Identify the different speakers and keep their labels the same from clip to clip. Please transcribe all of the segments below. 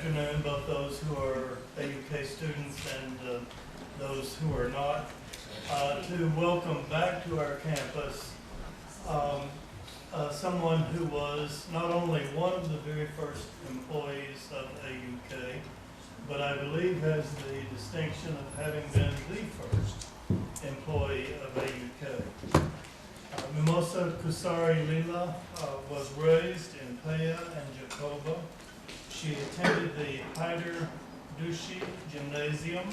Speaker 1: afternoon, both those who are A.U.K students and those who are not, to welcome back to our campus someone who was not only one of the very first employees of A.U.K, but I believe has the distinction of having been the first employee of A.U.K. Mimoza Kusari-Lila was raised in Paya and Jakoba. She attended the Hyder Dushi Gymnasium,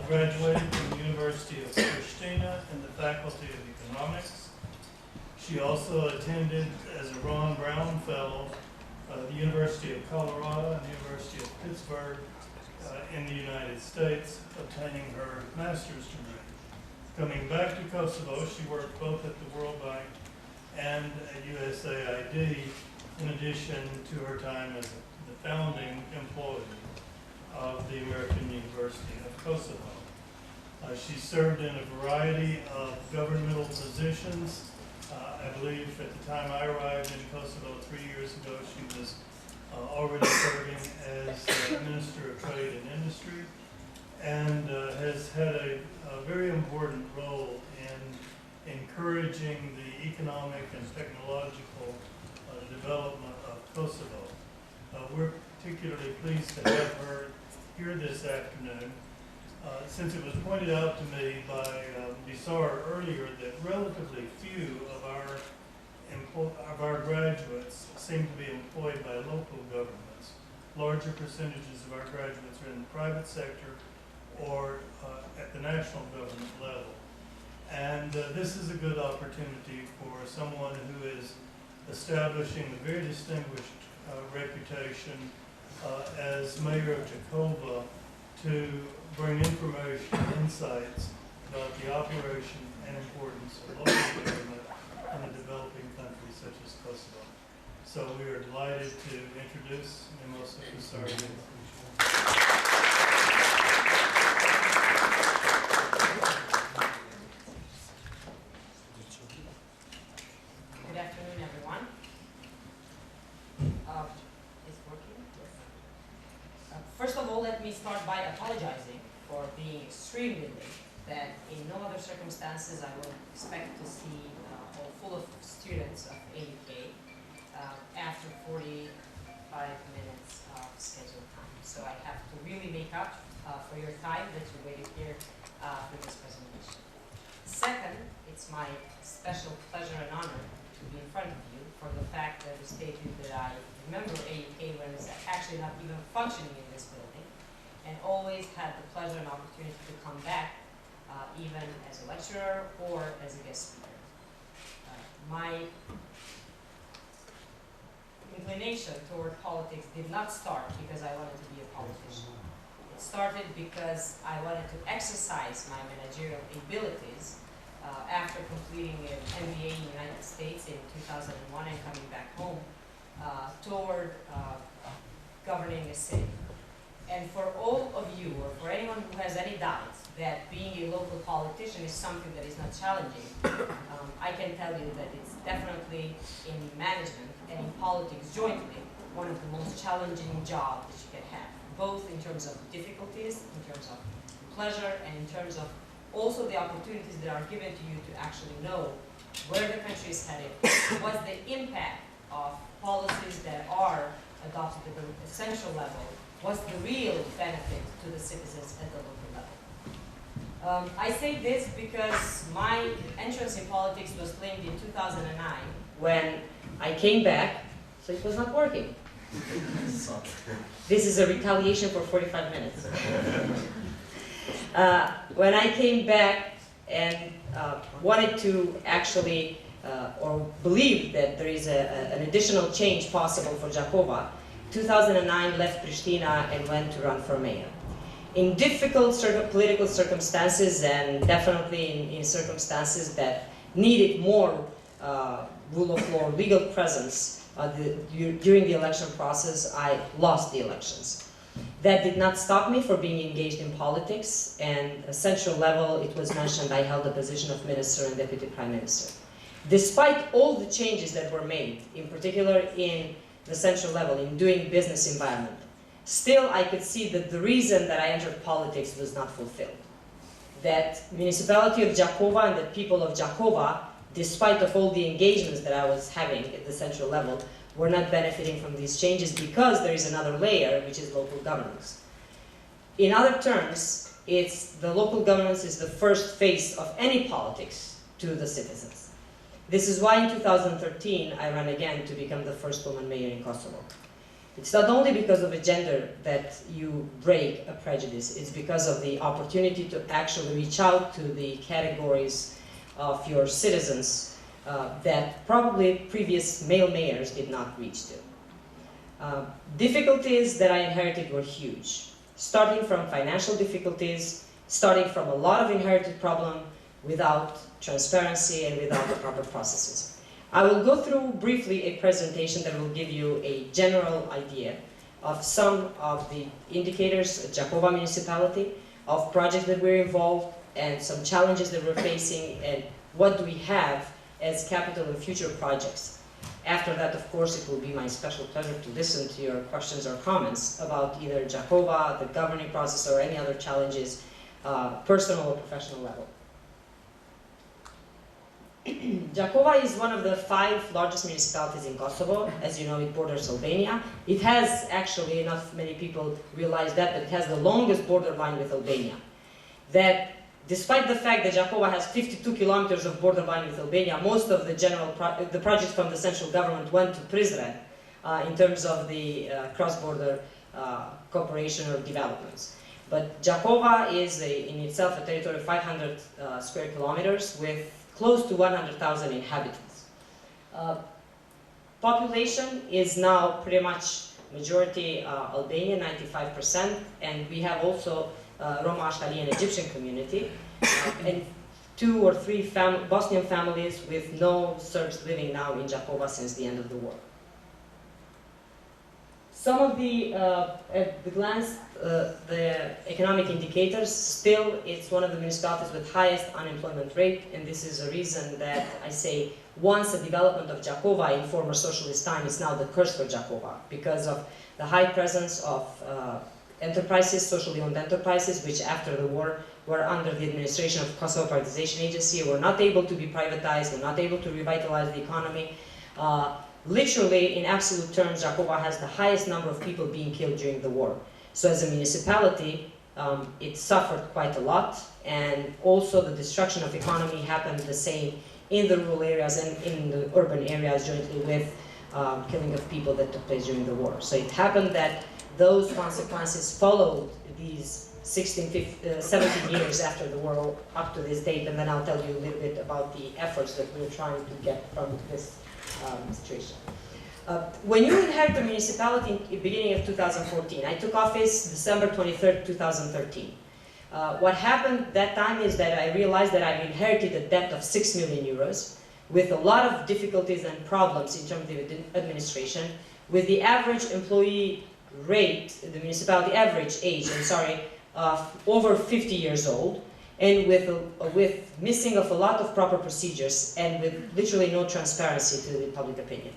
Speaker 1: graduated from the University of Pristina in the Faculty of Economics. She also attended as a Ron Brown Fellow the University of Colorado and the University of Pittsburgh in the United States, obtaining her master's degree. Coming back to Kosovo, she worked both at the World Bank and at USAID, in addition to her time as the founding employee of the American University of Kosovo. She served in a variety of governmental positions. I believe at the time I arrived in Kosovo 3 years ago, she was already serving as Minister of Trade and Industry, and has had a very important role in encouraging the economic and technological development of Kosovo. We're particularly pleased to have her here this afternoon, since it was pointed out to me by Bisar earlier that relatively few of our graduates seem to be employed by local governments. Larger percentages of our graduates are in the private sector or at the national government level. And this is a good opportunity for someone who is establishing a very distinguished reputation as mayor of Jakoba to bring information and insights about the operation and importance of local government in a developing country such as Kosovo. So we are delighted to introduce Mimoza Kusari-Lila.
Speaker 2: Good afternoon, everyone. Is it working? Yes. First of all, let me start by apologizing for being extremely late. That in no other circumstances I would expect to see full of students of A.U.K after 45 minutes of scheduled time. So I have to really make up for your time that you waited here for this presentation. Second, it's my special pleasure and honor to be in front of you for the fact that the statement that I remember A.U.K when it was actually not even functioning in this building, and always had the pleasure and opportunity to come back even as a lecturer or as a guest speaker. My inclination toward politics did not start because I wanted to be a politician. It started because I wanted to exercise my managerial abilities after completing an MBA in the United States in 2001 and coming back home toward governing a city. And for all of you, or for anyone who has any doubts that being a local politician is something that is not challenging, I can tell you that it's definitely in management and in politics jointly one of the most challenging jobs that you can have, both in terms of difficulties, in terms of pleasure, and in terms of also the opportunities that are given to you to actually know where the country is headed, what's the impact of policies that are adopted at the essential level, what's the real benefit to the citizens at the local level. I say this because my entrance in politics was claimed in 2009 when I came back, so it was not working. This is a retaliation for 45 minutes. When I came back and wanted to actually, or believed that there is an additional change possible for Jakoba, 2009 left Pristina and went to run for mayor. In difficult political circumstances, and definitely in circumstances that needed more rule of law, legal presence during the election process, I lost the elections. That did not stop me from being engaged in politics, and at central level, it was mentioned, I held the position of minister and deputy prime minister. Despite all the changes that were made, in particular in the central level, in doing business environment,
Speaker 3: still I could see that the reason that I entered politics was not fulfilled. That municipality of Jakova and the people of Jakova, despite of all the engagements that I was having at the central level, were not benefiting from these changes because there is another layer, which is local governance. In other terms, the local governance is the first face of any politics to the citizens. This is why in 2013 I ran again to become the first woman mayor in Kosovo. It's not only because of a gender that you break a prejudice, it's because of the opportunity to actually reach out to the categories of your citizens that probably previous male mayors did not reach to. Difficulties that I inherited were huge, starting from financial difficulties, starting from a lot of inherited problems without transparency and without the proper processes. I will go through briefly a presentation that will give you a general idea of some of the indicators of Jakova municipality, of projects that we're involved, and some challenges that we're facing, and what do we have as capital and future projects. After that, of course, it will be my special pleasure to listen to your questions or comments about either Jakova, the governing process, or any other challenges, personal or professional level. Jakova is one of the 5 largest municipalities in Kosovo. As you know, it borders Albania. It has, actually, not many people realize that, but it has the longest border line with Albania. That, despite the fact that Jakova has 52 kilometers of border line with Albania, most of the projects from the central government went to Prizren in terms of the cross-border cooperation or developments. But Jakova is in itself a territory of 500 square kilometers with close to 100,000 inhabitants. Population is now pretty much majority Albanian, 95%, and we have also Roma, Ashkali, and Egyptian community, and 2 or 3 Bosnian families with no Serbs living now in Jakova since the end of the war. Some of the, at the glance, the economic indicators, still it's one of the municipalities with highest unemployment rate, and this is a reason that I say once the development of Jakova in former socialist time is now the curse for Jakova, because of the high presence of enterprises, socially owned enterprises, which after the war were under the administration of Kosovo Privatization Agency, were not able to be privatized, were not able to revitalize the economy. Literally, in absolute terms, Jakova has the highest number of people being killed during the war. So as a municipality, it suffered quite a lot, and also the destruction of economy happened the same in the rural areas and in the urban areas jointly with killing of people that took place during the war. So it happened that those consequences followed these 17 years after the war up to this date, and then I'll tell you a little bit about the efforts that we're trying to get from this situation. When you inherit a municipality in the beginning of 2014, I took office December 23rd, 2013. What happened that time is that I realized that I've inherited a debt of 6 million euros with a lot of difficulties and problems in terms of administration, with the average employee rate, the municipality average age, over 50 years old, and with missing of a lot of proper procedures and with literally no transparency to the public opinion.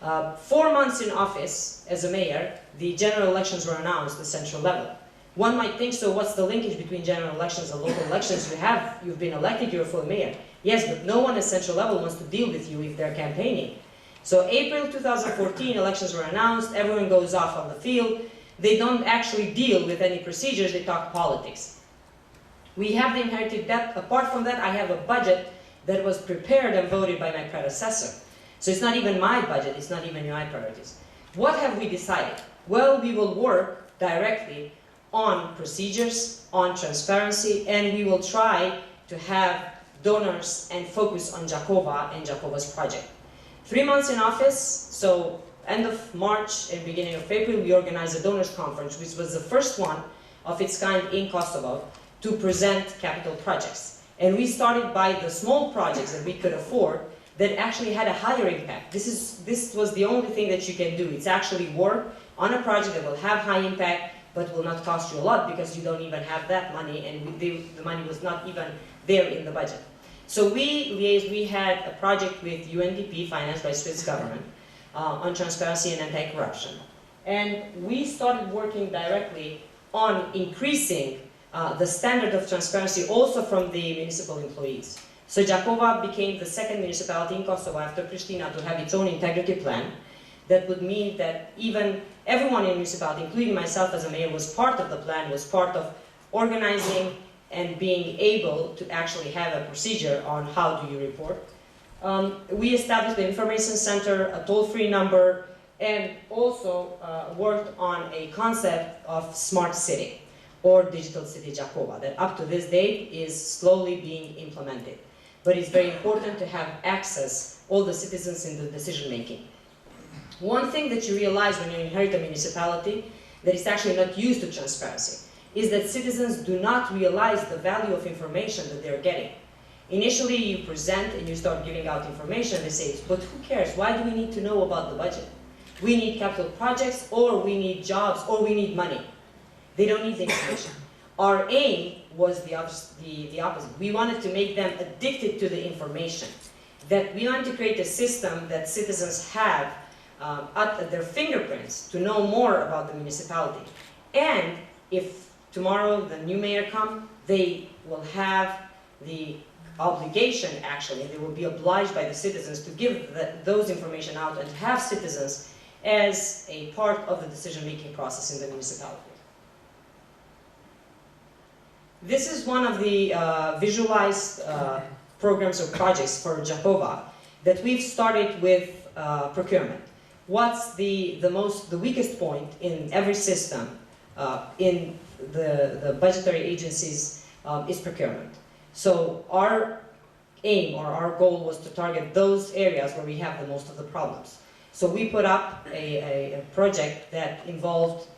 Speaker 3: 4 months in office as a mayor, the general elections were announced at the central level. One might think, so what's the linkage between general elections and local elections? You've been elected, you're a full mayor. Yes, but no one at central level wants to deal with you if they're campaigning. So April 2014, elections were announced, everyone goes off on the field. They don't actually deal with any procedures, they talk politics. We have the inherited debt. Apart from that, I have a budget that was prepared and voted by my predecessor. So it's not even my budget, it's not even my priorities. What have we decided? Well, we will work directly on procedures, on transparency, and we will try to have donors and focus on Jakova and Jakova's project. 3 months in office, so end of March and beginning of April, we organized a donors conference, which was the first one of its kind in Kosovo to present capital projects. And we started by the small projects that we could afford that actually had a higher impact. This was the only thing that you can do. It's actually work on a project that will have high impact, but will not cost you a lot because you don't even have that money, and the money was not even there in the budget. So we had a project with UNDP, financed by Swiss government, on transparency and anti-corruption. And we started working directly on increasing the standard of transparency also from the municipal employees. So Jakova became the second municipality in Kosovo after Pristina to have its own integrity plan. That would mean that even everyone in the municipality, including myself as a mayor, was part of the plan, was part of organizing and being able to actually have a procedure on how do you report. We established the information center, a toll-free number, and also worked on a concept of smart city or digital city Jakova that up to this date is slowly being implemented. But it's very important to have access, all the citizens in the decision making. One thing that you realize when you inherit a municipality that is actually not used to transparency is that citizens do not realize the value of information that they're getting. Initially you present and you start giving out information, they say, but who cares? Why do we need to know about the budget? We need capital projects, or we need jobs, or we need money. They don't need the information. Our aim was the opposite. We wanted to make them addicted to the information. That we wanted to create a system that citizens have at their fingerprints to know more about the municipality. And if tomorrow the new mayor comes, they will have the obligation, actually, they will be obliged by the citizens to give those information out and to have citizens as a part of the decision-making process in the municipality. This is one of the visualized programs or projects for Jakova that we've started with procurement. What's the weakest point in every system in the budgetary agencies is procurement. So our aim or our goal was to target those areas where we have the most of the problems. So we put up a project that involved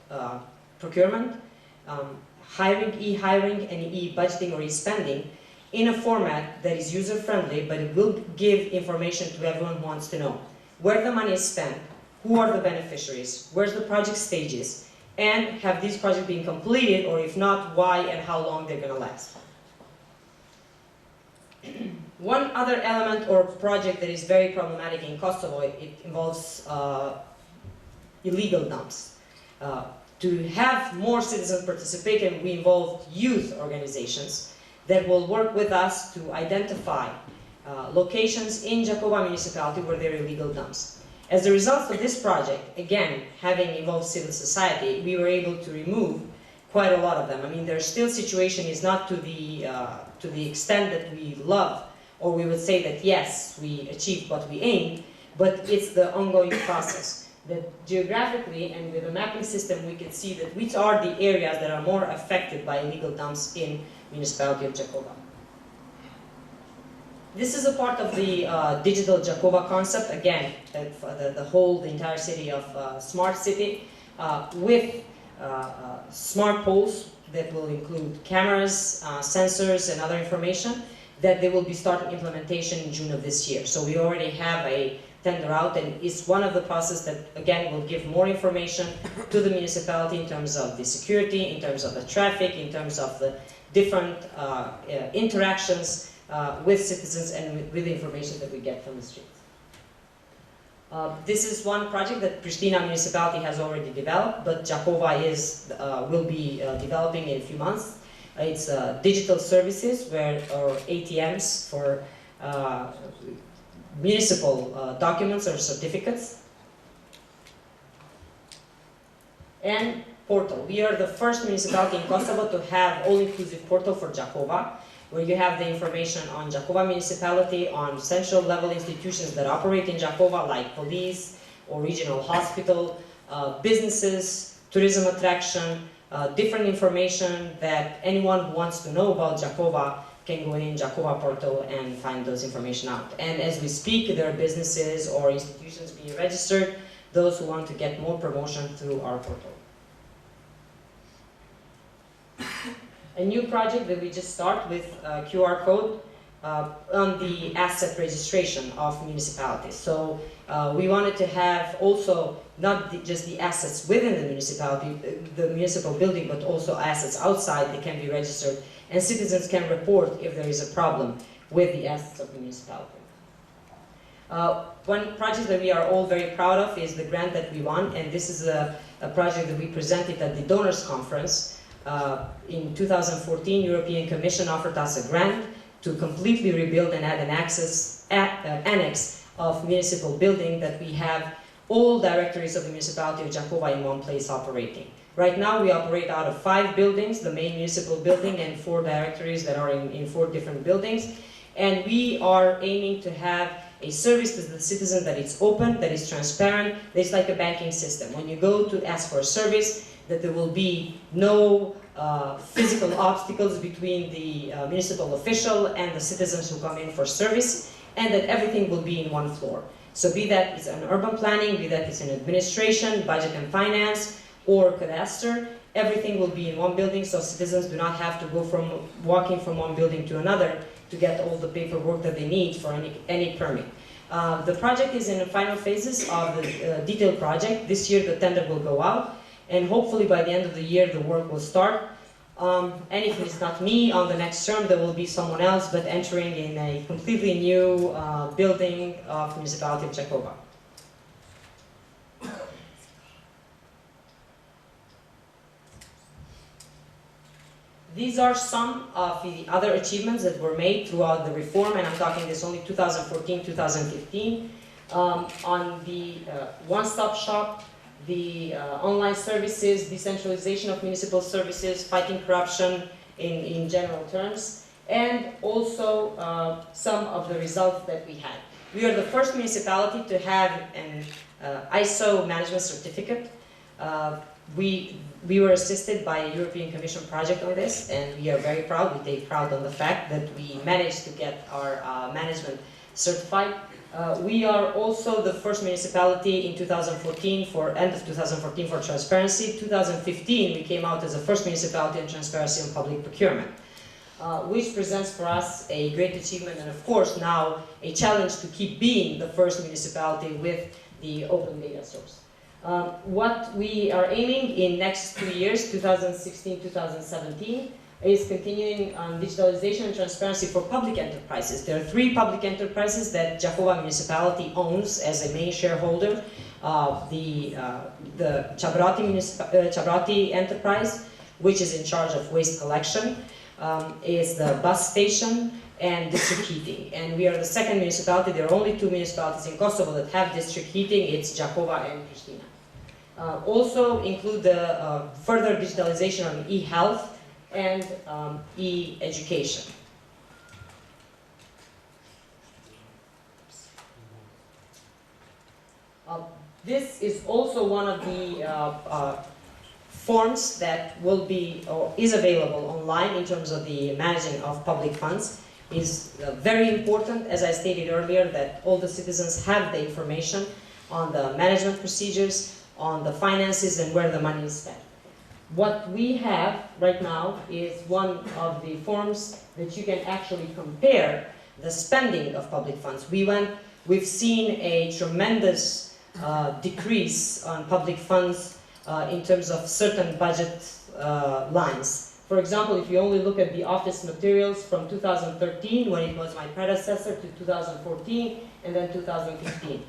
Speaker 3: procurement, hiring, e-hiring, and e-budgeting or e-spending in a format that is user-friendly, but it will give information to everyone who wants to know where the money is spent, who are the beneficiaries, where's the project stages, and have these projects been completed, or if not, why and how long they're going to last. One other element or project that is very problematic in Kosovo, it involves illegal dumps. To have more citizens participate, we involved youth organizations that will work with us to identify locations in Jakova municipality where there are illegal dumps. As a result of this project, again, having involved civil society, we were able to remove quite a lot of them. I mean, their still situation is not to the extent that we love, or we would say that yes, we achieved what we aimed, but it's the ongoing process. That geographically and with a mapping system we can see that which are the areas that are more affected by illegal dumps in municipality of Jakova. This is a part of the digital Jakova concept, again, the entire city of smart city with smart poles that will include cameras, sensors and other information that they will be starting implementation in June of this year. So we already have a tender out, and it's one of the processes that again will give more information to the municipality in terms of the security, in terms of the traffic, in terms of the different interactions with citizens and with the information that we get from the streets. This is one project that Pristina municipality has already developed, but Jakova will be developing in a few months. It's digital services or ATMs for municipal documents or certificates. And portal. We are the first municipality in Kosovo to have all-inclusive portal for Jakova, where you have the information on Jakova municipality, on central level institutions that operate in Jakova, like police or regional hospital, businesses, tourism attraction, different information that anyone who wants to know about Jakova can go in Jakova portal and find those information out. And as we speak, there are businesses or institutions being registered, those who want to get more promotion through our portal. A new project that we just start with QR code on the asset registration of municipalities. So we wanted to have also not just the assets within the municipality, the municipal building, but also assets outside that can be registered, and citizens can report if there is a problem with the assets of the municipality. One project that we are all very proud of is the grant that we won, and this is a project that we presented at the Donors Conference. In 2014, European Commission offered us a grant to completely rebuild and add an annex of municipal building that we have all directories of the municipality of Jakova in one place operating. Right now we operate out of 5 buildings, the main municipal building and 4 directories that are in 4 different buildings. And we are aiming to have a service to the citizen that is open, that is transparent, that is like a banking system. When you go to ask for a service, that there will be no physical obstacles between the municipal official and the citizens who come in for service, and that everything will be in one floor. So be that it's an urban planning, be that it's an administration, budget and finance, or cadastre, everything will be in one building, so citizens do not have to go from walking from one building to another to get all the paperwork that they need for any permit. The project is in the final phases of the detailed project. This year the tender will go out, and hopefully by the end of the year the work will start. And if it's not me on the next term, there will be someone else, but entering in a completely new building of the municipality of Jakova. These are some of the other achievements that were made throughout the reform, and I'm talking this only 2014-2015. On the one-stop shop, the online services, decentralization of municipal services, fighting corruption in general terms, and also some of the results that we had. We are the first municipality to have an ISO management certificate. We were assisted by a European Commission project on this, and we are very proud. We take pride on the fact that we managed to get our management certified. We are also the first municipality in 2014 for end of 2014 for transparency. 2015 we came out as the first municipality on transparency on public procurement, which presents for us a great achievement, and of course now a challenge to keep being the first municipality with the open data source. What we are aiming in next 2 years, 2016-2017, is continuing on digitalization and transparency for public enterprises. There are 3 public enterprises that Jakova municipality owns as a main shareholder. The Chabrati enterprise, which is in charge of waste collection, is the bus station and district heating. And we are the second municipality. There are only 2 municipalities in Kosovo that have district heating. It's Jakova and Pristina. Also include the further digitalization on e-health and e-education. This is also one of the forms that will be or is available online in terms of the managing of public funds. Is very important, as I stated earlier, that all the citizens have the information on the management procedures, on the finances, and where the money is spent. What we have right now is one of the forms that you can actually compare the spending of public funds. We've seen a tremendous decrease on public funds in terms of certain budget lines. For example, if you only look at the office materials from 2013, when it was my predecessor, to 2014, and then 2015.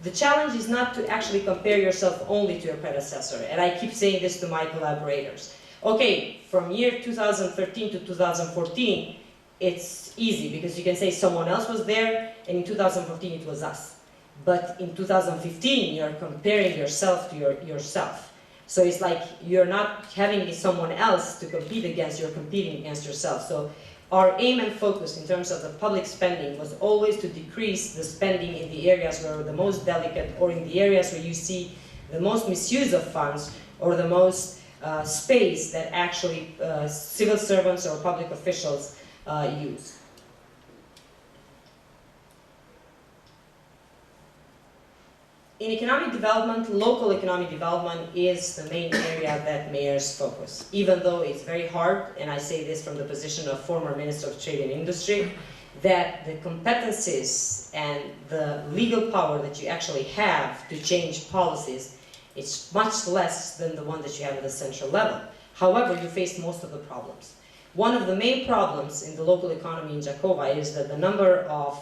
Speaker 3: The challenge is not to actually compare yourself only to your predecessor, and I keep saying this to my collaborators. Okay, from year 2013 to 2014, it's easy because you can say someone else was there, and in 2014 it was us. But in 2015, you're comparing yourself to yourself. So it's like you're not having someone else to compete against, you're competing against yourself. So our aim and focus in terms of the public spending was always to decrease the spending in the areas where the most delicate, or in the areas where you see the most misuse of funds, or the most space that actually civil servants or public officials use. In economic development, local economic development is the main area that mayors focus. Even though it's very hard, and I say this from the position of former Minister of Trade and Industry, that the competencies and the legal power that you actually have to change policies, it's much less than the one that you have at the central level. However, you face most of the problems. One of the main problems in the local economy in Jakova is that the number of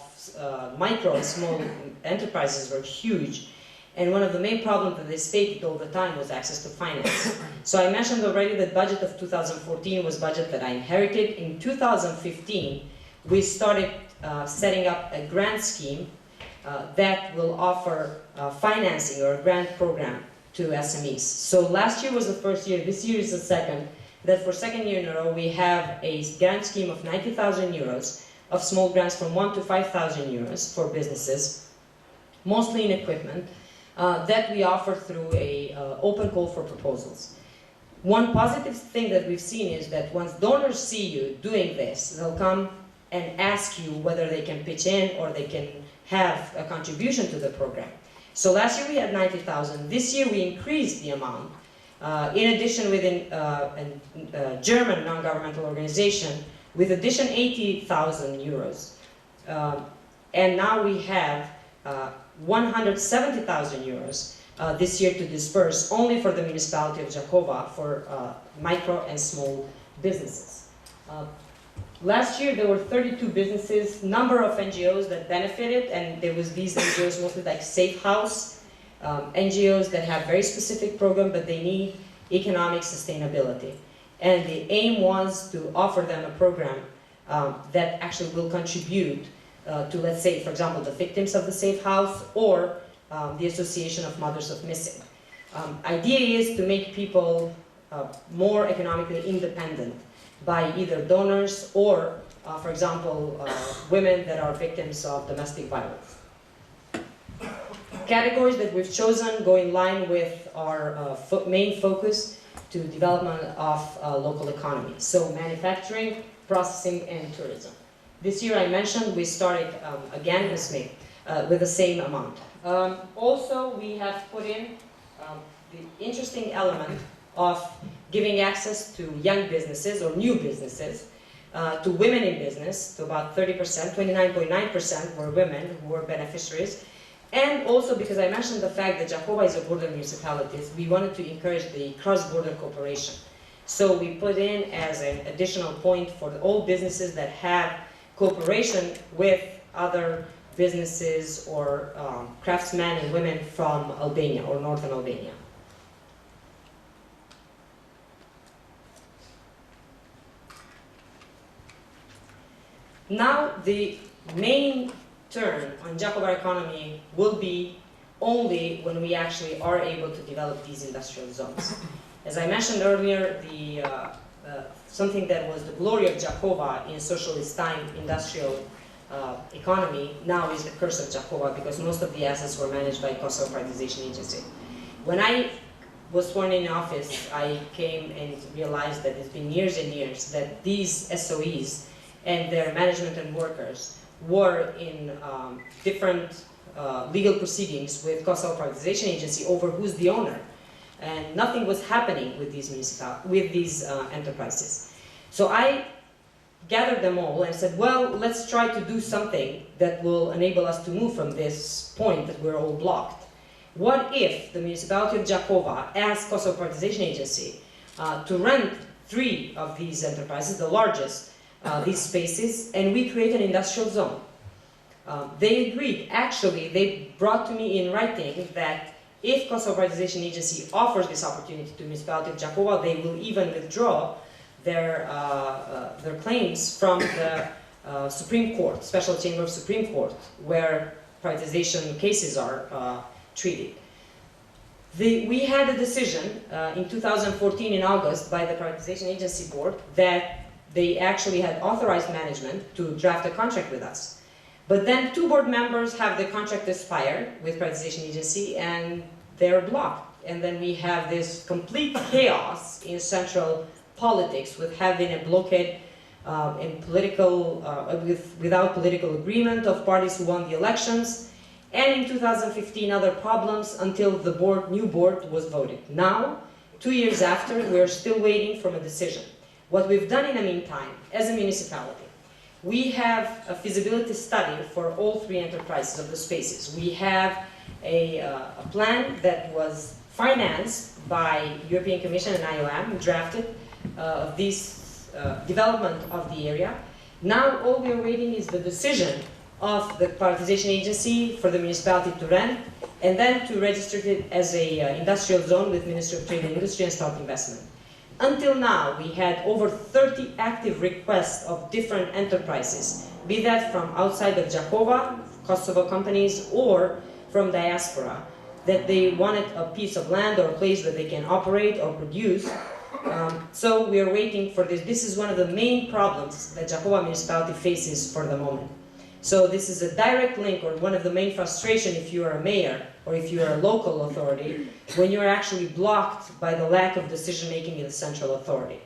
Speaker 3: micro and small enterprises were huge. And one of the main problems that they stated all the time was access to finance. So I mentioned already that budget of 2014 was budget that I inherited. In 2015, we started setting up a grant scheme that will offer financing or a grant program to SMEs. So last year was the first year, this year is the second, that for second year in a row we have a grant scheme of 90,000 euros of small grants from 1 to 5,000 euros for businesses, mostly in equipment, that we offer through a open call for proposals. One positive thing that we've seen is that once donors see you doing this, they'll come and ask you whether they can pitch in or they can have a contribution to the program. So last year we had 90,000. This year we increased the amount. In addition, within a German non-governmental organization, with addition 80,000 euros. And now we have 170,000 euros this year to disperse only for the municipality of Jakova for micro and small businesses. Last year there were 32 businesses, number of NGOs that benefited, and there was these NGOs mostly like Safe House, NGOs that have very specific program, but they need economic sustainability. And the aim was to offer them a program that actually will contribute to, let's say, for example, the victims of the Safe House or the Association of Mothers of Missing. Idea is to make people more economically independent by either donors or, for example, women that are victims of domestic violence. Categories that we've chosen go in line with our main focus to development of local economy. So manufacturing, processing, and tourism. This year I mentioned we started again with the same amount. Also we have put in the interesting element of giving access to young businesses or new businesses, to women in business, to about 30%, 29.9% were women who were beneficiaries. And also because I mentioned the fact that Jakova is a border municipality, we wanted to encourage the cross-border cooperation. So we put in as an additional point for all businesses that have cooperation with other businesses or craftsmen and women from Albania or northern Albania. Now the main turn on Jakova economy will be only when we actually are able to develop these industrial zones. As I mentioned earlier, something that was the glory of Jakova in socialist time industrial economy now is the curse of Jakova, because most of the assets were managed by Kosovo Privatization Agency. When I was sworn in office, I came and realized that it's been years and years that these SOEs and their management and workers were in different legal proceedings with Kosovo Privatization Agency over who's the owner. And nothing was happening with these enterprises. So I gathered them all and said, well, let's try to do something that will enable us to move from this point that we're all blocked. What if the municipality of Jakova asked Kosovo Privatization Agency to rent 3 of these enterprises, the largest, these spaces, and we create an industrial zone? They agreed. Actually, they brought to me in writing that if Kosovo Privatization Agency offers this opportunity to the municipality of Jakova, they will even withdraw their claims from the Supreme Court, Special Chamber of Supreme Court, where privatization cases are treated. We had a decision in 2014 in August by the Privatization Agency Board that they actually had authorized management to draft a contract with us. But then 2 board members have the contract expire with Privatization Agency and they're blocked. And then we have this complete chaos in central politics with having a blockade in without political agreement of parties who won the elections. And in 2015 other problems until the new board was voted. Now, 2 years after, we're still waiting for a decision. What we've done in the meantime, as a municipality, we have a feasibility study for all 3 enterprises of the spaces. We have a plan that was financed by European Commission and IOM, drafted these development of the area. Now all we are waiting is the decision of the privatization agency for the municipality to rent, and then to register it as a industrial zone with Ministry of Trade and Industry and start investment. Until now, we had over 30 active requests of different enterprises, be that from outside of Jakova, Kosovo companies, or from diaspora, that they wanted a piece of land or a place where they can operate or produce. So we are waiting for this. This is one of the main problems that Jakova municipality faces for the moment. So this is a direct link, or one of the main frustration if you are a mayor or if you are a local authority, when you are actually blocked by the lack of decision making in the central authority.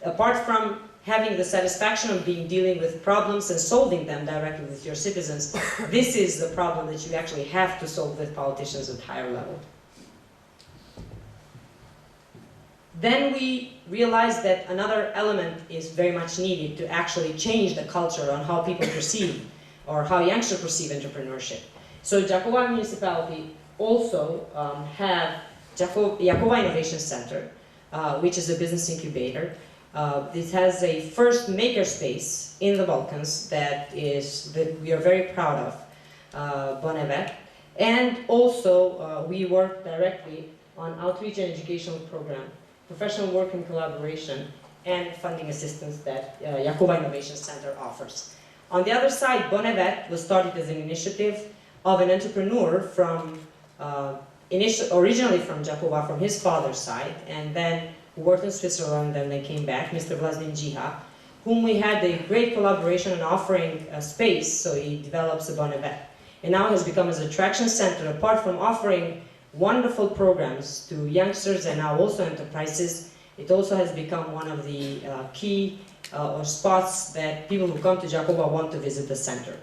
Speaker 3: Apart from having the satisfaction of dealing with problems and solving them directly with your citizens, this is the problem that you actually have to solve with politicians at higher level. Then we realized that another element is very much needed to actually change the culture on how people perceive, or how youngsters perceive entrepreneurship. So Jakova municipality also have Jakova Innovation Center, which is a business incubator. This has a first makerspace in the Balkans that we are very proud of, Bonevet. And also we work directly on outreach and educational program, professional work and collaboration, and funding assistance that Jakova Innovation Center offers. On the other side, Bonevet was started as an initiative of an entrepreneur from, originally from Jakova, from his father's side, and then who worked in Switzerland, and they came back, Mr. Vlasnin Jiha, whom we had a great collaboration in offering a space, so he develops a Bonevet. And now it has become an attraction center, apart from offering wonderful programs to youngsters and now also enterprises. It also has become one of the key or spots that people who come to Jakova want to visit the center.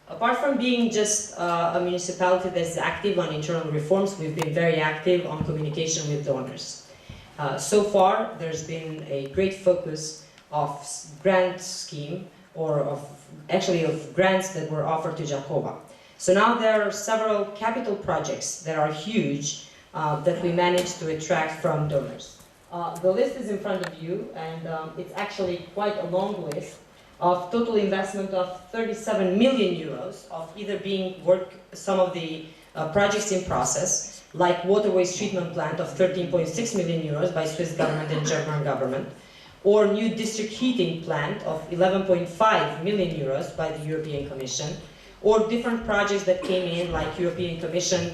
Speaker 3: Apart from being just a municipality that's active on internal reforms, we've been very active on communication with donors. So far, there's been a great focus of grant scheme, or of grants that were offered to Jakova. So now there are several capital projects that are huge that we managed to attract from donors. The list is in front of you, and it's actually quite a long list of total investment of 37 million euros of either some of the projects in process, like water waste treatment plant of 13.6 million euros by Swiss government and German government, or new district heating plant of 11.5 million euros by the European Commission, or different projects that came in like European Commission,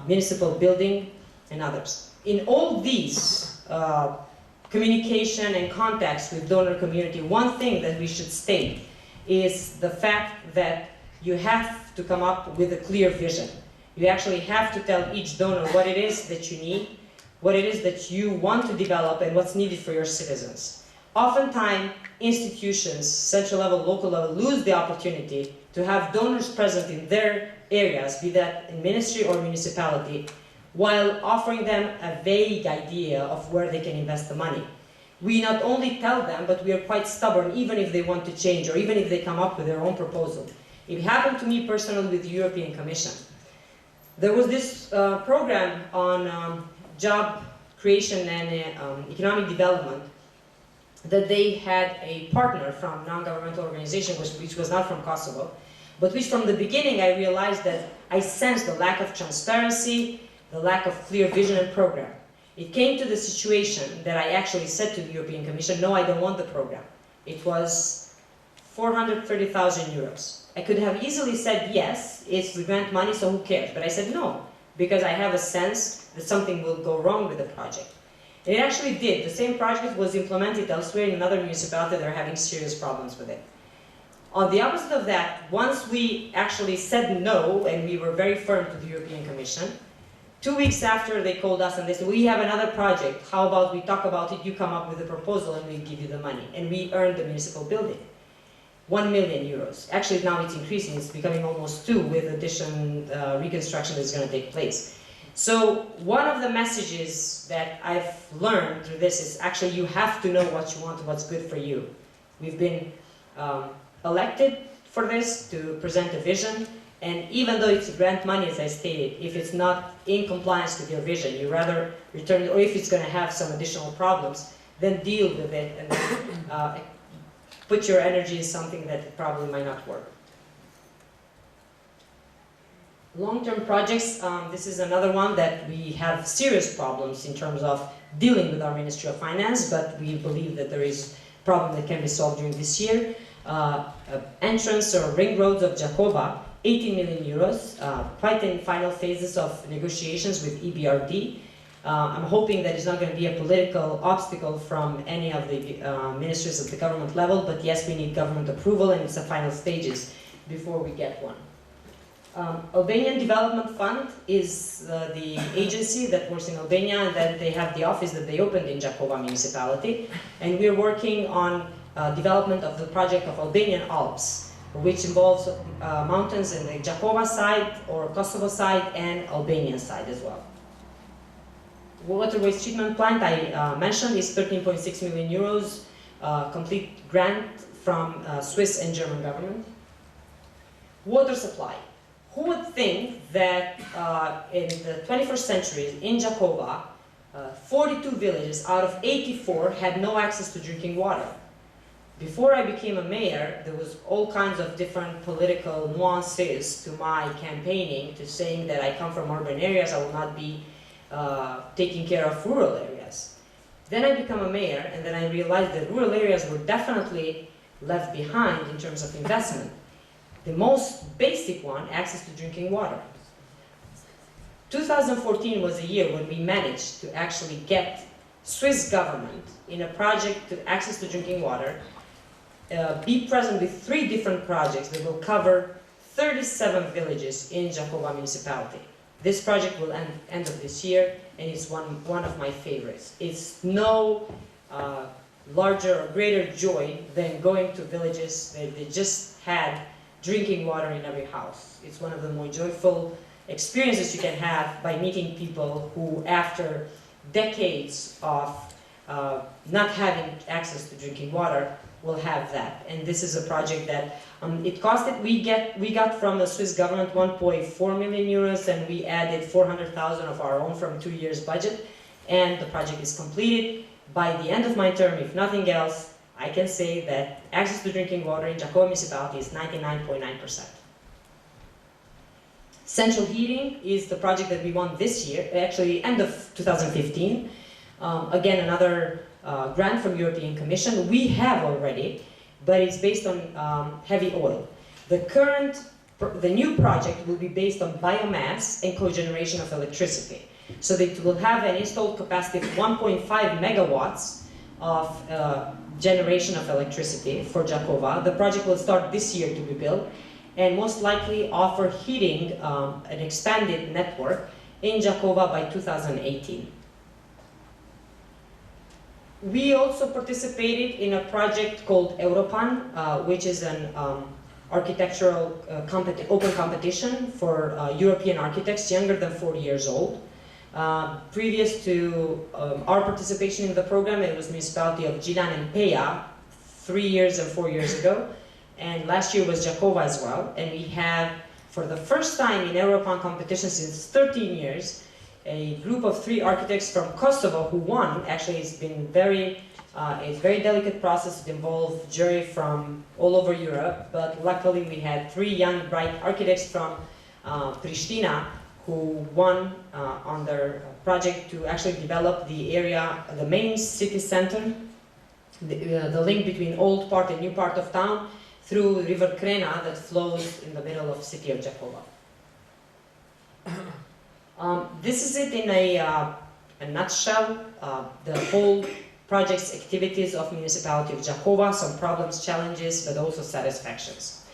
Speaker 3: municipal building, and others. In all these communication and contacts with donor community, one thing that we should state is the fact that you have to come up with a clear vision. You actually have to tell each donor what it is that you need, what it is that you want to develop, and what's needed for your citizens. Oftentimes, institutions, central level, local level, lose the opportunity to have donors present in their areas, be that in ministry or municipality, while offering them a vague idea of where they can invest the money. We not only tell them, but we are quite stubborn, even if they want to change, or even if they come up with their own proposal. It happened to me personally with the European Commission. There was this program on job creation and economic development that they had a partner from non-governmental organization, which was not from Kosovo, but which from the beginning I realized that I sensed the lack of transparency, the lack of clear vision and program. It came to the situation that I actually said to the European Commission, no, I don't want the program. It was 430,000 euros. I could have easily said, yes, it's the grant money, so who cares? But I said no, because I have a sense that something will go wrong with the project. And it actually did. The same project was implemented elsewhere in another municipality that are having serious problems with it. On the opposite of that, once we actually said no, and we were very firm to the European Commission, 2 weeks after they called us and they said, we have another project, how about we talk about it, you come up with a proposal and we give you the money. And we earned the municipal building. 1 million euros. Actually now it's increasing, it's becoming almost 2 with addition, reconstruction that's going to take place. So one of the messages that I've learned through this is actually you have to know what you want and what's good for you. We've been elected for this to present a vision, And even though it's grant money, as I stated, if it's not in compliance with your vision, you rather return it, or if it's going to have some additional problems, then deal with it and then put your energy in something that probably might not work. Long-term projects, this is another one that we have serious problems in terms of dealing with our Ministry of Finance, but we believe that there is a problem that can be solved during this year. Entrance or ring roads of Jakova, 18 million euros, quite in final phases of negotiations with EBRD. I'm hoping that it's not going to be a political obstacle from any of the ministries at the government level, but yes, we need government approval and it's the final stages before we get one. Albanian Development Fund is the agency that works in Albania, and then they have the office that they opened in Jakova municipality, and we're working on development of the project of Albanian Alps, which involves mountains in the Jakova side or Kosovo side and Albanian side as well. Water waste treatment plant I mentioned is 13.6 million euros, complete grant from Swiss and German government. Water supply. Who would think that in the 21st century in Jakova, 42 villages out of 84 had no access to drinking water? Before I became a mayor, there was all kinds of different political nuances to my campaigning, to saying that I come from urban areas, I will not be taking care of rural areas. Then I became a mayor, and then I realized that rural areas were definitely left behind in terms of investment. The most basic one, access to drinking water. 2014 was a year when we managed to actually get Swiss government in a project to access to drinking water, be present with 3 different projects that will cover 37 villages in Jakova municipality. This project will end of this year, and it's one of my favorites. It's no larger or greater joy than going to villages that they just had drinking water in every house. It's one of the more joyful experiences you can have by meeting people who, after decades of not having access to drinking water, will have that. And this is a project that it costed, we got from the Swiss government 1.4 million euros, and we added 400,000 of our own from 2 years budget, and the project is completed. By the end of my term, if nothing else, I can say that access to drinking water in Jakova municipality is 99.9%. Central heating is the project that we won this year, actually end of 2015. Again, another grant from European Commission. We have already, but it's based on heavy oil. The new project will be based on biomass and cogeneration of electricity. So it will have an installed capacity of 1.5 megawatts of generation of electricity for Jakova. The project will start this year to be built and most likely offer heating, an expanded network in Jakova by 2018. We also participated in a project called Europan, which is an architectural open competition for European architects younger than 40 years old. Previous to our participation in the program, it was municipality of Gilan and Peja 3 years and 4 years ago, and last year was Jakova as well. And we have, for the first time in Europan competition since 13 years, a group of 3 architects from Kosovo who won. Actually, it's been a very delicate process. It involved jury from all over Europe, but luckily we had 3 young, bright architects from Pristina who won on their project to actually develop the area, the main city center, the link between old part and new part of town through River Krena that flows in the middle of city of Jakova. This is it in a nutshell, the whole project's activities of municipality of Jakova, some problems, challenges, but also satisfactions.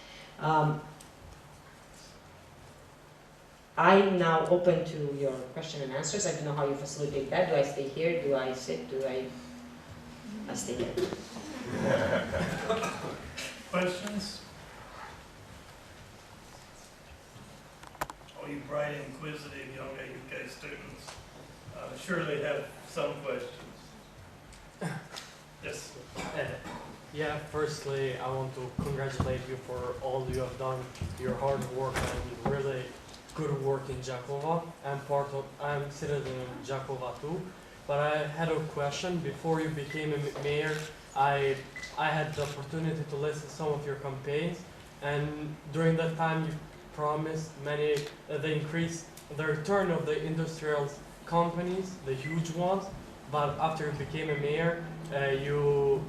Speaker 3: I'm now open to your question and answers. I don't know how you facilitate that. Do I stay here? Do I sit? Do I stay here?
Speaker 1: Questions? Oh, you bright, inquisitive young A.U.K students surely have some questions. Yes.
Speaker 4: Yeah, firstly, I want to congratulate you for all you have done, your hard work and really good work in Jakova. I'm citizen of Jakova too, but I had a question. Before you became a mayor, I had the opportunity to listen to some of your campaigns, and during that time you promised the return of the industrial companies, the huge ones, but after you became a mayor, you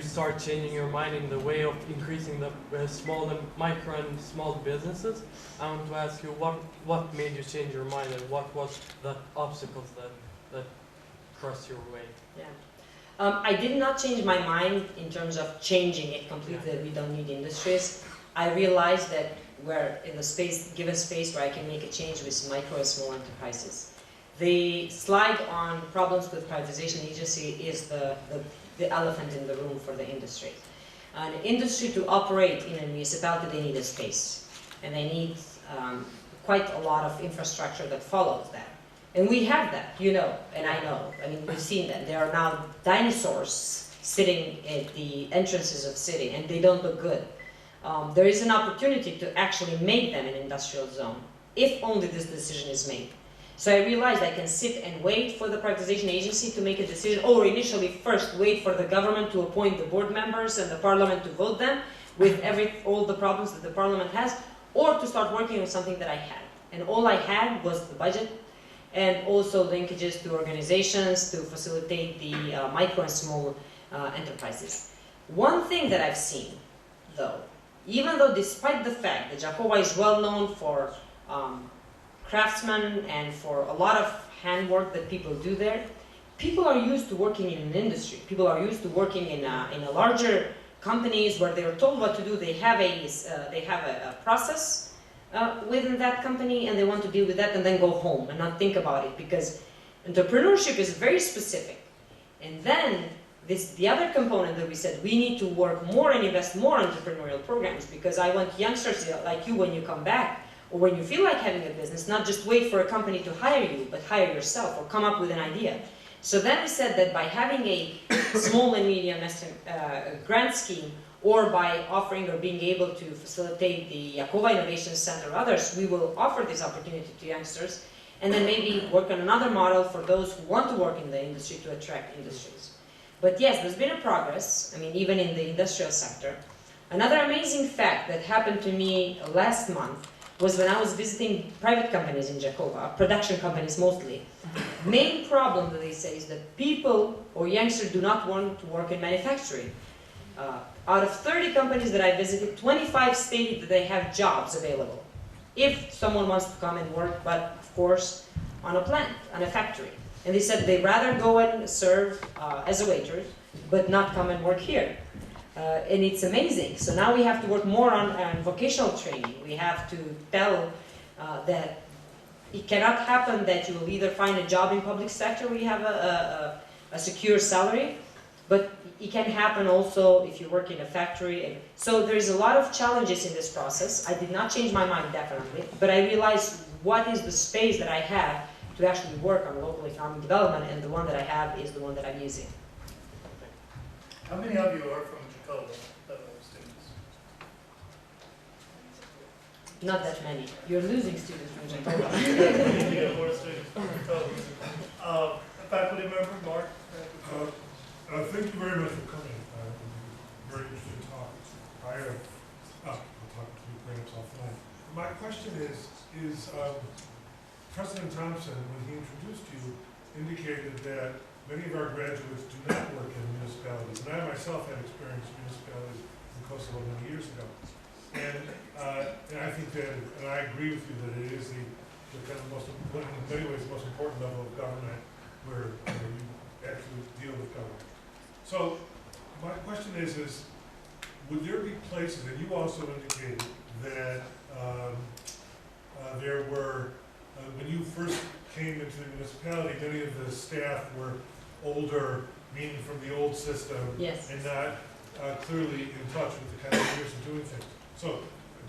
Speaker 4: start changing your mind in the way of increasing the small and micro and small businesses. I want to ask you what made you change your mind and what was the obstacles that crossed your way?
Speaker 3: Yeah. I did not change my mind in terms of changing it completely, that we don't need industries. I realized that we're in the given space where I can make a change with micro and small enterprises. The slide on problems with privatization agency is the elephant in the room for the industry. An industry to operate in a municipality, they need a space. And they need quite a lot of infrastructure that follows that. And we have that, you know, and I know. I mean, we've seen that. There are now dinosaurs sitting at the entrances of city, and they don't look good. There is an opportunity to actually make them an industrial zone, if only this decision is made. So I realized I can sit and wait for the privatization agency to make a decision, or initially first wait for the government to appoint the board members and the parliament to vote them with all the problems that the parliament has, or to start working on something that I had. And all I had was the budget, and also linkages to organizations to facilitate the micro and small enterprises. One thing that I've seen, though, even though despite the fact that Jakova is well known for craftsmen and for a lot of handwork that people do there, people are used to working in an industry. People are used to working in a larger companies where they are told what to do. They have a process within that company, and they want to deal with that and then go home and not think about it, because entrepreneurship is very specific. And then the other component that we said, we need to work more and invest more in entrepreneurial programs, because I want youngsters like you, when you come back or when you feel like having a business, not just wait for a company to hire you, but hire yourself or come up with an idea. So then we said that by having a small and medium grant scheme, or by offering or being able to facilitate the Jakova Innovation Center or others, we will offer this opportunity to youngsters, and then maybe work on another model for those who want to work in the industry to attract industries. But yes, there's been a progress, I mean, even in the industrial sector. Another amazing fact that happened to me last month was when I was visiting private companies in Jakova, production companies mostly. Main problem that they say is that people or youngsters do not want to work in manufacturing. Out of 30 companies that I visited, 25 stated that they have jobs available if someone wants to come and work, but of course on a plant, on a factory. And they said they'd rather go and serve as a waiter, but not come and work here. And it's amazing. So now we have to work more on vocational training. We have to tell that it cannot happen that you will either find a job in public sector where you have a secure salary, but it can happen also if you work in a factory. And so there's a lot of challenges in this process. I did not change my mind, definitely, but I realized what is the space that I have to actually work on local economic development, and the one that I have is the one that I'm using.
Speaker 1: How many of you are from Jakova, students?
Speaker 3: Not that many. You're losing students from Jakova.
Speaker 1: We need to get more students from Jakova. Faculty member, Mark?
Speaker 5: Thank you very much for coming. Very interesting talk. I'll talk to you perhaps offline. My question is President Thompson, when he introduced you, indicated that many of our graduates do not work in municipalities. And I myself had experience in municipalities in Kosovo many years ago. And I think that, and I agree with you that it is the kind of most, in many ways, the most important level of government where you actually deal with government. So my question is would there be places, and you also indicated that there were, when you first came into the municipality, many of the staff were older, meaning from the old system,
Speaker 3: Yes.
Speaker 5: and not clearly in touch with the kind of years of doing things. So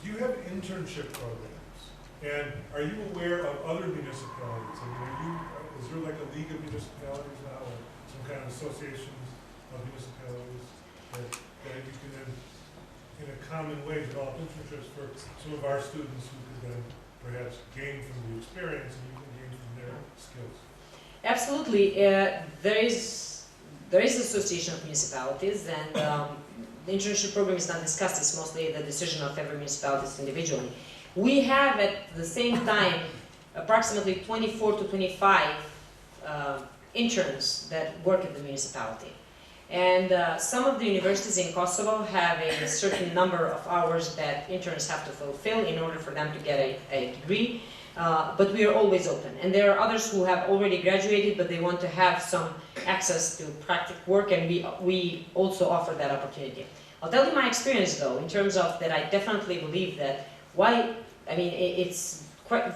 Speaker 5: do you have internship programs? And are you aware of other municipalities? I mean, is there like a league of municipalities now, or some kind of associations of municipalities, that you can then, in a common way, develop internships for some of our students who could then perhaps gain from the experience and you can gain from their skills.
Speaker 3: Absolutely. There is Association of Municipalities, and the internship program is not discussed. It's mostly the decision of every municipality individually. We have at the same time approximately 24 to 25 interns that work at the municipality. And some of the universities in Kosovo have a certain number of hours that interns have to fulfill in order for them to get a degree. But we are always open. And there are others who have already graduated, but they want to have some access to practical work, and we also offer that opportunity. I'll tell you my experience though, in terms of that I definitely believe that it's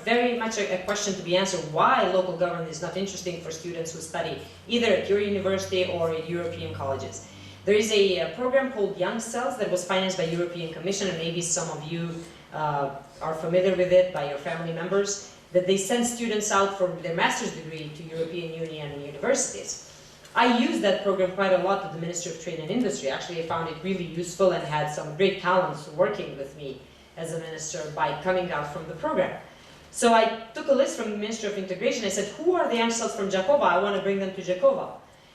Speaker 3: very much a question to be answered why local government is not interesting for students who study either at your university or at European colleges. There is a program called Young Cells that was financed by European Commission, and maybe some of you are familiar with it by your family members, that they send students out for their master's degree to European Union universities. I used that program quite a lot at the Ministry of Trade and Industry. Actually, I found it really useful and had some great talents working with me as a minister by coming out from the program. So I took a list from the Ministry of Integration. I said, who are the young cells from Jakova? I want to bring them to Jakova.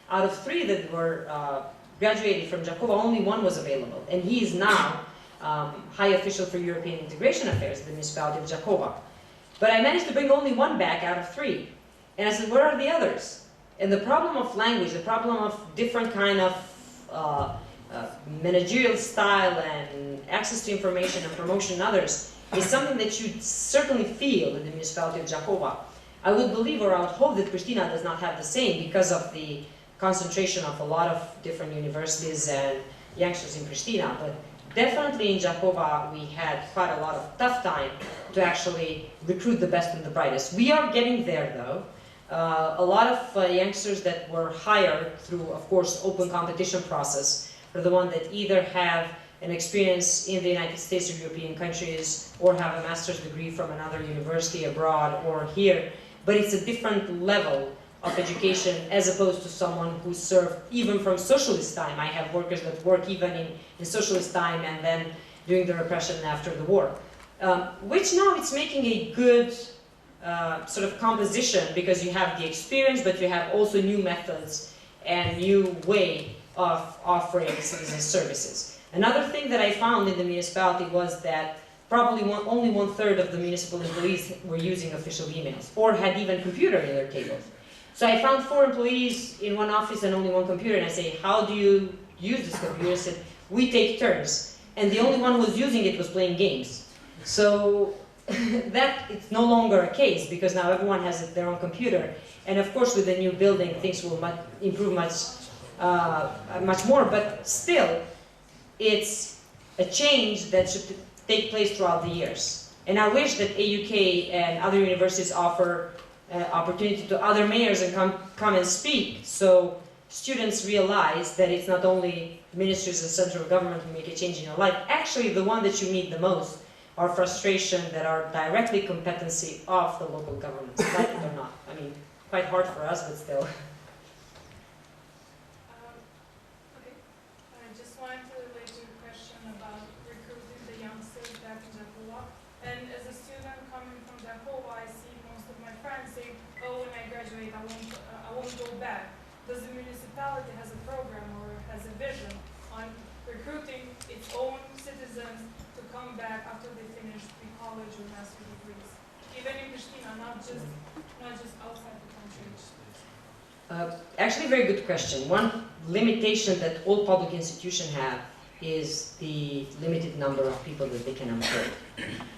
Speaker 3: Out of 3 that were graduated from Jakova, only 1 was available. And he is now high official for European Integration Affairs at the municipality of Jakova. But I managed to bring only 1 back out of 3. And I said, where are the others? And the problem of language, the problem of different kind of managerial style and access to information and promotion and others is something that you certainly feel in the municipality of Jakova. I would believe, or I would hope, that Pristina does not have the same because of the concentration of a lot of different universities and youngsters in Pristina. But definitely in Jakova we had quite a lot of tough time to actually recruit the best and the brightest. We are getting there though. A lot of youngsters that were hired through, of course, open competition process are the ones that either have an experience in the United States or European countries, or have a master's degree from another university abroad or here. But it's a different level of education as opposed to someone who served even from socialist time. I have workers that work even in socialist time and then during the repression after the war. Which now it's making a good sort of composition, because you have the experience, but you have also new methods and new way of offering citizen services. Another thing that I found in the municipality was that probably only 1/3 of the municipal employees were using official emails or had even computer in their tables. So I found 4 employees in one office and only 1 computer, and I say, how do you use this computer? I said, we take turns. And the only one who was using it was playing games. So that it's no longer a case, because now everyone has their own computer. And of course with the new building things will improve much more, but still it's a change that should take place throughout the years. And I wish that A.U.K and other universities offer opportunity to other mayors and come and speak, so students realize that it's not only ministries and central government who make a change in your life. Actually, the one that you meet the most are frustration that are directly competency of the local governments, like it or not. I mean, quite hard for us, but still.
Speaker 6: Okay. I just wanted to relate to your question about recruiting the youngsters back in Jakova. And as a student coming from Jakova, I see most of my friends saying, oh, when I graduate, I won't go back. Does the municipality has a program or has a vision on recruiting its own citizens to come back after they finish the college or master degrees, even in Pristina, not just outside the country?
Speaker 3: Actually, very good question. One limitation that all public institutions have is the limited number of people that they can employ.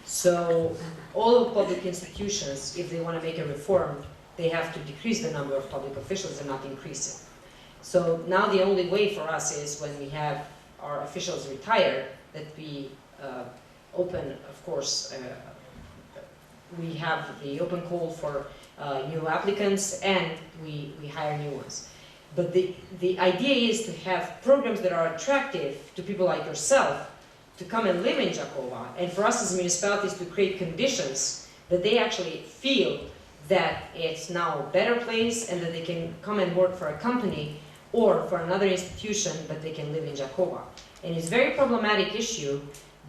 Speaker 3: So all public institutions, if they want to make a reform, they have to decrease the number of public officials and not increase it. So now the only way for us is when we have our officials retire, that we open, of course, we have the open call for new applicants, and we hire new ones. But the idea is to have programs that are attractive to people like yourself to come and live in Jakova, and for us as municipalities to create conditions that they actually feel that it's now a better place and that they can come and work for a company or for another institution, but they can live in Jakova. And it's a very problematic issue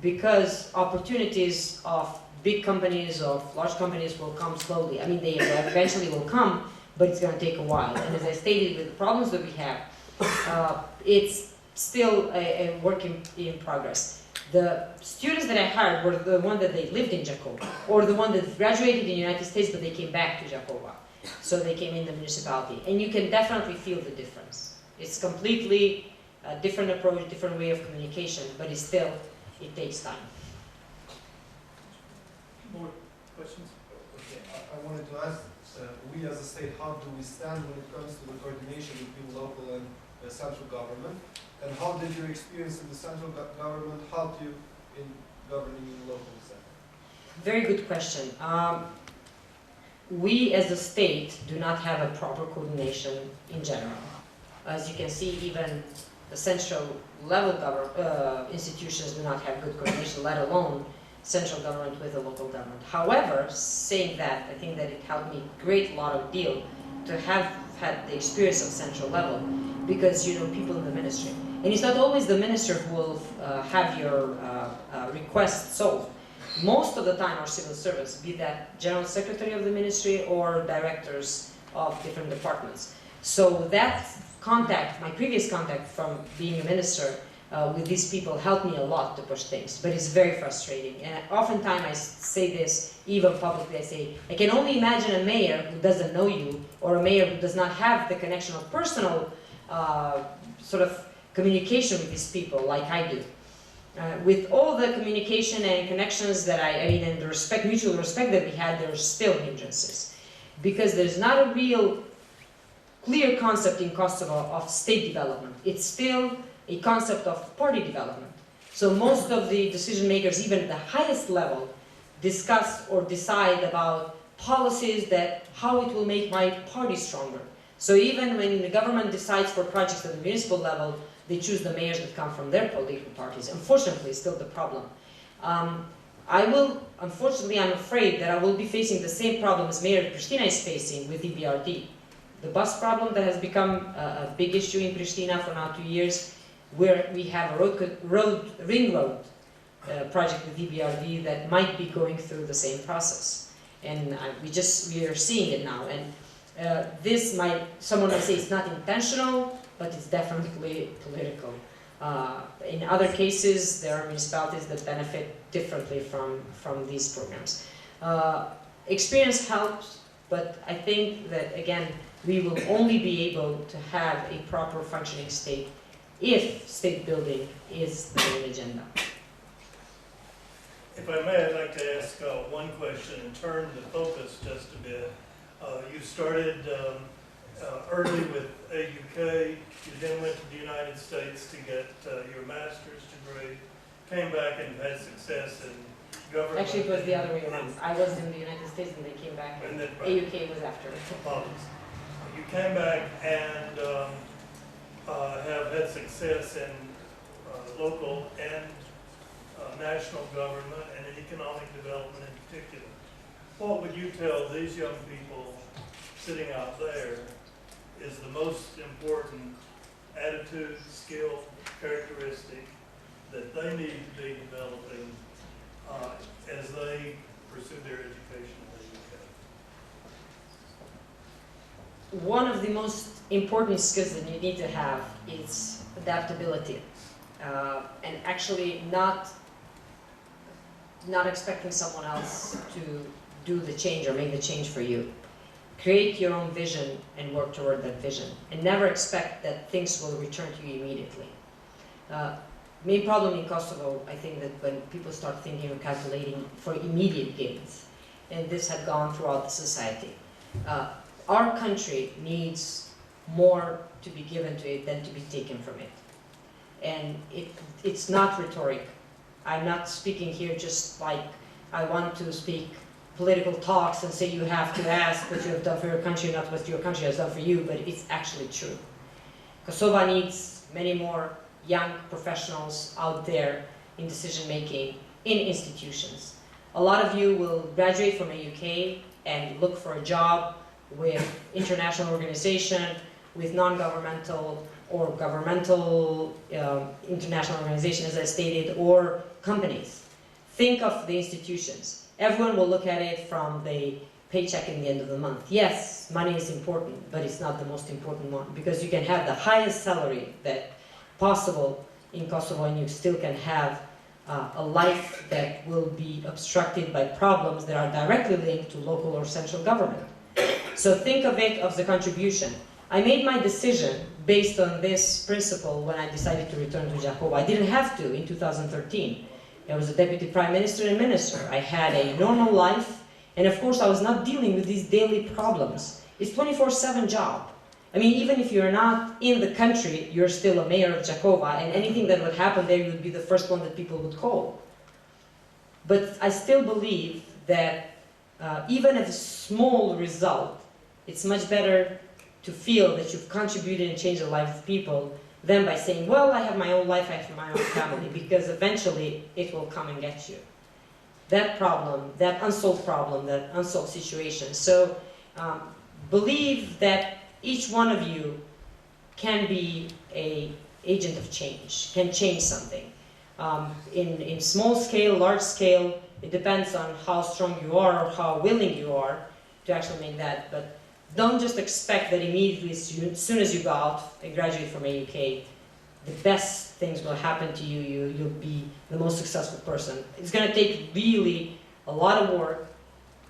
Speaker 3: because opportunities of big companies, of large companies will come slowly. I mean, they eventually will come, but it's going to take a while. And as I stated, with the problems that we have, it's still a work in progress. The students that I hired were the one that they lived in Jakova, or the one that graduated in the United States, but they came back to Jakova. So they came in the municipality. And you can definitely feel the difference. It's completely a different approach, different way of communication, but it's still, it takes time.
Speaker 1: More questions?
Speaker 7: Okay, I wanted to ask, we as a state, how do we stand when it comes to the coordination between local and central government? And how did your experience in the central government help you in governing in the local sector?
Speaker 3: Very good question. We as a state do not have a proper coordination in general. As you can see, even the central level institutions do not have good coordination, let alone central government with the local government. However, saying that, I think that it helped me a great lot of deal to have had the experience of central level, because you know people in the ministry. And it's not always the minister who will have your request solved. Most of the time our civil service, be that general secretary of the ministry or directors of different departments. So that contact, my previous contact from being a minister with these people helped me a lot to push things, but it's very frustrating. And oftentimes I say this, even publicly, I say, I can only imagine a mayor who doesn't know you, or a mayor who does not have the connection of personal sort of communication with these people like I do. With all the communication and connections that I mean, and the respect, mutual respect that we had, there are still hindrances. Because there's not a real clear concept in Kosovo of state development. It's still a concept of party development. So most of the decision makers, even at the highest level, discuss or decide about policies that how it will make my party stronger. So even when the government decides for projects at the municipal level, they choose the mayors that come from their political parties. Unfortunately, it's still the problem. Unfortunately, I'm afraid that I will be facing the same problem as Mayor Pristina is facing with EBRD. The bus problem that has become a big issue in Pristina for now 2 years, where we have a ring road project with EBRD that might be going through the same process. And we are seeing it now. And someone might say it's not intentional, but it's definitely political. In other cases, there are municipalities that benefit differently from these programs. Experience helps, but I think that, again, we will only be able to have a proper functioning state if state building is the main agenda.
Speaker 1: If I may, I'd like to ask one question and turn the focus just a bit. You started early with A.U.K, you then went to the United States to get your master's degree, came back and had success in government.
Speaker 3: Actually, it was the other way around. I was in the United States and they came back, and A.U.K was after.
Speaker 1: Apologies. You came back and have had success in local and national government and in economic development in particular. What would you tell these young people sitting out there is the most important attitude, skill, characteristic that they need to be developing as they pursue their education in the UK?
Speaker 3: One of the most important skills that you need to have is adaptability, and actually not expecting someone else to do the change or make the change for you. Create your own vision and work toward that vision, and never expect that things will return to you immediately. Main problem in Kosovo, I think, that when people start thinking or calculating for immediate gains, and this had gone throughout the society, our country needs more to be given to it than to be taken from it. And it's not rhetoric. I'm not speaking here just like I want to speak political talks and say you have to ask what you have done for your country, not what your country has done for you, but it's actually true. Kosovo needs many more young professionals out there in decision making in institutions. A lot of you will graduate from A.U.K and look for a job with international organization with non-governmental or governmental international organizations, as I stated, or companies. Think of the institutions. Everyone will look at it from the paycheck in the end of the month. Yes, money is important, but it's not the most important one, because you can have the highest salary that possible in Kosovo and you still can have a life that will be obstructed by problems that are directly linked to local or central government. So think of it as the contribution. I made my decision based on this principle when I decided to return to Jakovo. I didn't have to in 2013. I was a deputy prime minister and minister. I had a normal life, and of course I was not dealing with these daily problems. It's 24/7 job. I mean, even if you're not in the country, you're still a mayor of Jakovo, and anything that would happen there, you would be the first one that people would call. But I still believe that even at a small result, it's much better to feel that you've contributed and changed the life of people than by saying, well, I have my own life, I have my own family, because eventually it will come and get you. That problem, that unsolved situation. So believe that each one of you can be an agent of change, can change something. In small scale, large scale, it depends on how strong you are or how willing you are to actually make that. But don't just expect that immediately, as soon as you go out and graduate from A.U.K, the best things will happen to you. You'll be the most successful person. It's going to take really a lot of work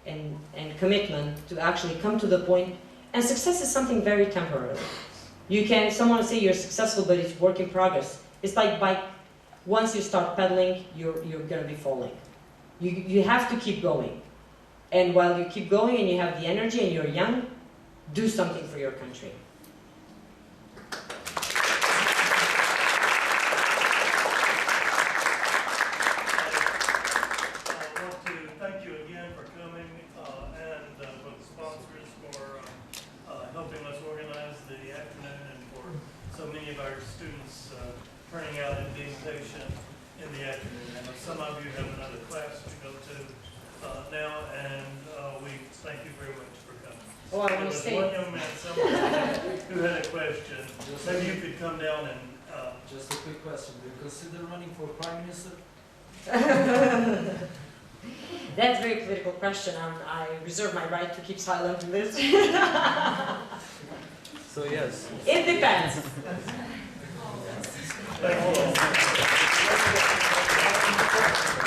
Speaker 3: and commitment to actually come to the point. And success is something very temporary. Someone will say you're successful, but it's work in progress. It's like bike. Once you start pedaling, you're going to be falling. You have to keep going. And while you keep going and you have the energy and you're young, do something for your country.
Speaker 1: I want to thank you again for coming and for the sponsors for helping us organize the afternoon and for so many of our students turning out and being patient in the afternoon. I know some of you have another class to go to now, and we thank you very much for coming.
Speaker 3: Oh, I
Speaker 1: There
Speaker 3: want to
Speaker 1: was
Speaker 3: say.
Speaker 1: one young man somewhere who had a question. Maybe you could come down and
Speaker 8: Just a quick question. Do you consider running for Prime Minister?
Speaker 3: That's a very political question. I reserve my right to keep silent on this.
Speaker 4: So yes.
Speaker 3: It depends.
Speaker 1: thank you all.